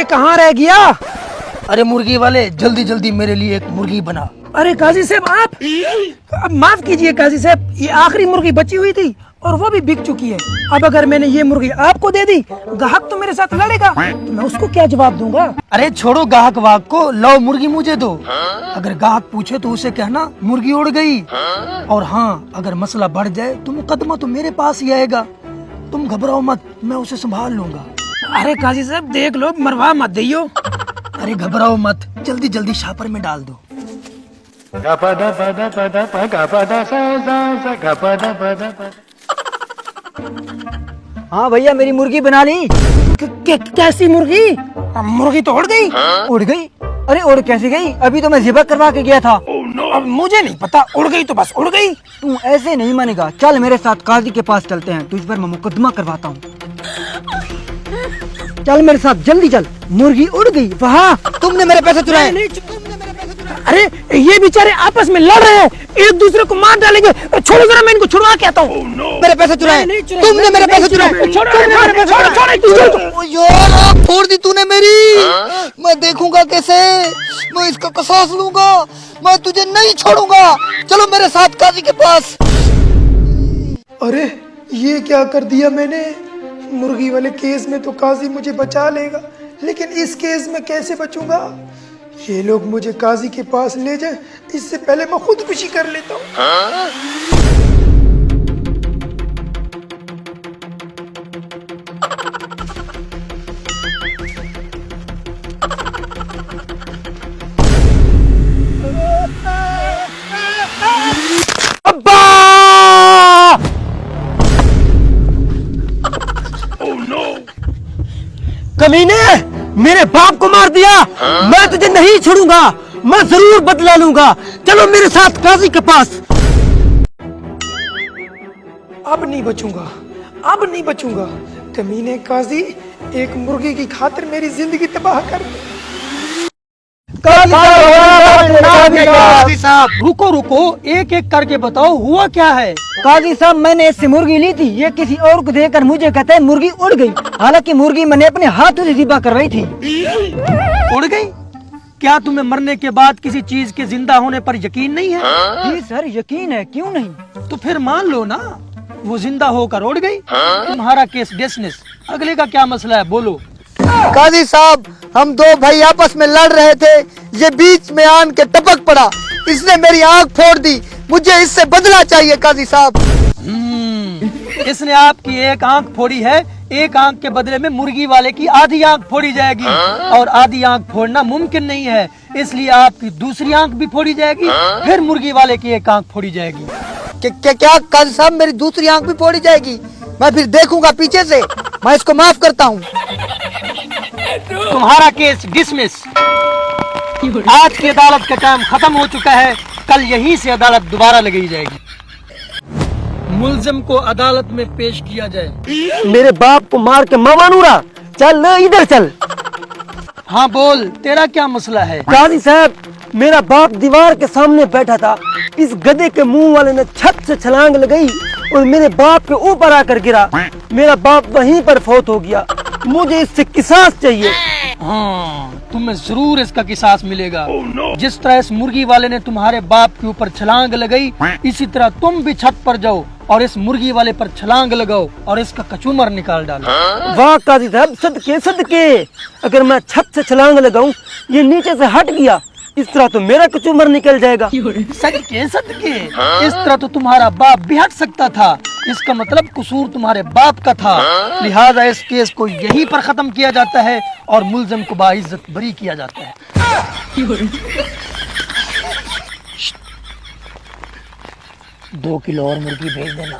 कहाँ रह गया? अरे मुर्गी वाले, जल्दी जल्दी मेरे लिए एक मुर्गी बना। अरे काजी साहब आप माफ कीजिए काजी साहब, ये आखिरी मुर्गी बची हुई थी और वो भी बिक चुकी है। अब अगर मैंने ये मुर्गी आपको दे दी, ग्राहक तो मेरे साथ लड़ेगा, तो मैं उसको क्या जवाब दूंगा? अरे छोड़ो ग्राहक वाक को, लो मुर्गी मुझे दो। अगर ग्राहक पूछे तो उसे कहना मुर्गी उड़ गई। और हाँ, अगर मसला बढ़ जाए तो मुकदमा तो मेरे पास ही आएगा। तुम घबराओ मत, मैं उसे संभाल लूंगा। अरे काजी साहब देख लो, मरवा मत दियो। अरे घबराओ मत, जल्दी जल्दी शापर में डाल दो। हाँ भैया, मेरी मुर्गी बना ली। कैसी मुर्गी? मुर्गी तो उड़ गई। उड़ गई? अरे उड़ कैसे गई? अभी तो मैं ज़िबा करवा के गया था। अब मुझे नहीं पता, उड़ गई तो बस उड़ गई। तू ऐसे नहीं मानेगा, चल मेरे साथ काजी के पास चलते हैं, तुझ पर मैं मुकदमा करवाता हूँ। चल मेरे साथ, जल्दी चल। मुर्गी उड़ गई। वाह, तुमने मेरे पैसे चुराए। अरे ये बेचारे आपस में लड़ रहे हैं, एक दूसरे को मार डालेंगे। छोड़ो जरा, मैं इनको छुड़वा के आता हूँ। मेरे पैसे चुराए, तुमने मेरे पैसे चुराए। फोड़ दी तूने मेरी। मैं देखूंगा कैसे, मैं इसका कसास लूंगा। मैं तुझे नहीं छोड़ूंगा। चलो मेरे साथ काजी के पास। अरे ये क्या कर दिया मैंने? मुर्गी वाले केस में तो काजी मुझे बचा लेगा, लेकिन इस केस में कैसे बचूंगा? ये लोग मुझे काजी के पास ले जाए, इससे पहले मैं खुदकुशी कर लेता हूँ। कमीने, मेरे बाप को मार दिया। मैं तुझे नहीं छोड़ूंगा, मैं जरूर बदला लूंगा। चलो मेरे साथ काजी के पास। अब नहीं बचूंगा, अब नहीं बचूंगा। कमीने काजी, एक मुर्गी की खातिर मेरी जिंदगी तबाह कर दी। काजी साहब रुको रुको, एक एक करके बताओ हुआ क्या है। काजी साहब, मैंने इससे मुर्गी ली थी, ये किसी और को देकर मुझे कहता है मुर्गी उड़ गई। हालांकि मुर्गी मैंने अपने हाथों से ज़िबा करवाई थी। उड़ गई? क्या तुम्हें मरने के बाद किसी चीज के जिंदा होने पर यकीन नहीं है? जी सर, यकीन है, क्यों नहीं? तो फिर मान लो ना, वो जिंदा होकर उड़ गई। तुम्हारा केस डिसमिस। अगले का क्या मसला है, बोलो। काजी साहब, हम दो भाई आपस में लड़ रहे थे, ये बीच में आन के टपक पड़ा, इसने मेरी आंख फोड़ दी। मुझे इससे बदला चाहिए काजी साहब। इसने आपकी एक आंख फोड़ी है, एक आंख के बदले में मुर्गी वाले की आधी आंख फोड़ी जाएगी। और आधी आंख फोड़ना मुमकिन नहीं है, इसलिए आपकी दूसरी आंख भी फोड़ी जाएगी, फिर मुर्गी वाले की एक आंख फोड़ी जाएगी। क्या काजी साहब, मेरी दूसरी आंख भी फोड़ी जाएगी? मैं फिर देखूंगा पीछे से, मैं इसको माफ करता हूँ। तुम्हारा केस डिसमिस। आज की अदालत का काम खत्म हो चुका है, कल यहीं से अदालत दोबारा लगाई जाएगी। मुलजिम को अदालत में पेश किया जाए। मेरे बाप को मार के मामा नूरा, चल इधर चल। हाँ बोल, तेरा क्या मसला है? काजी साहब, मेरा बाप दीवार के सामने बैठा था, इस गधे के मुंह वाले ने छत से छलांग लगाई और मेरे बाप के ऊपर आकर गिरा। मेरा बाप वहीं पर फौत हो गया। मुझे इससे किसास चाहिए। हाँ, तुम्हें जरूर इसका किसास मिलेगा। जिस तरह इस मुर्गी वाले ने तुम्हारे बाप के ऊपर छलांग लगाई, इसी तरह तुम भी छत पर जाओ और इस मुर्गी वाले पर छलांग लगाओ और इसका कचूमर निकाल डालो। वाह काजी साहब, सदके सदके। अगर मैं छत से छलांग लगाऊं, ये नीचे से हट गया, इस तरह तो मेरा कचूमर निकल जाएगा। सदके सदके, इस तरह तो तुम्हारा बाप भी हट सकता था। इसका मतलब कसूर तुम्हारे बाप का था। लिहाजा इस केस को यहीं पर खत्म किया जाता है और मुलजिम को बाइज्जत बरी किया जाता है। 2 किलो और मुर्गी भेज देना।